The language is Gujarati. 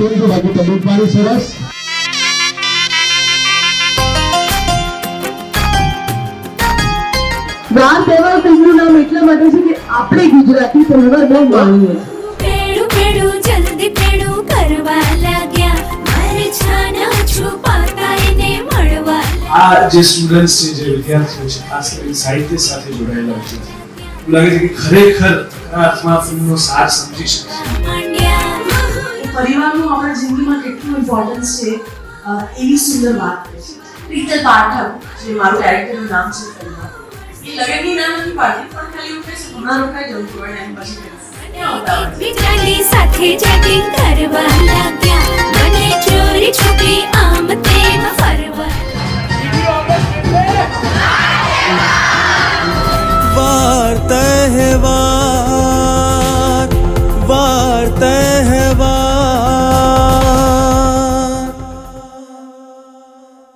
કેમ છો બાકી તબિયત પાણી સરસ? વાર તહેવાર ફિલ્મનું નામ એટલા માટે છે કે આપણે ગુજરાતી તહેવાર બહુ માણીએ પેડું પેડું જલ્દી પેડું કરવા લાગ્યા મારે છાના છુપાતા એને મળવા આ જે સ્ટુડન્ટ્સ છે જે વિદ્યાર્થીઓ છે ખાસ કરીને સાહિત્ય સાથે જોડાયેલા છે એવું લાગે છે કે ખરેખર આ અર્થમાં ફિલ્મનો સાર સમજી શકશે. પરિવારનું આપણા જિંદગીમાં કેટલું ઇમ્પોર્ટન્સ છે એવી સુંદર વાત છે. પ્રીતલ પાઠક જે મારું કેરેક્ટરનું નામ છે ફિલ્મમાં એ લગનની નામ નથી પાડતી પણ ખાલી એવું કહે છે હમણાં રોકાઈ જવું પડે એમ પછી વિચારી સાથે ચેટિંગ કરવા લાગ્યા મને ચોરી છુપી આમ તેમ ફરવા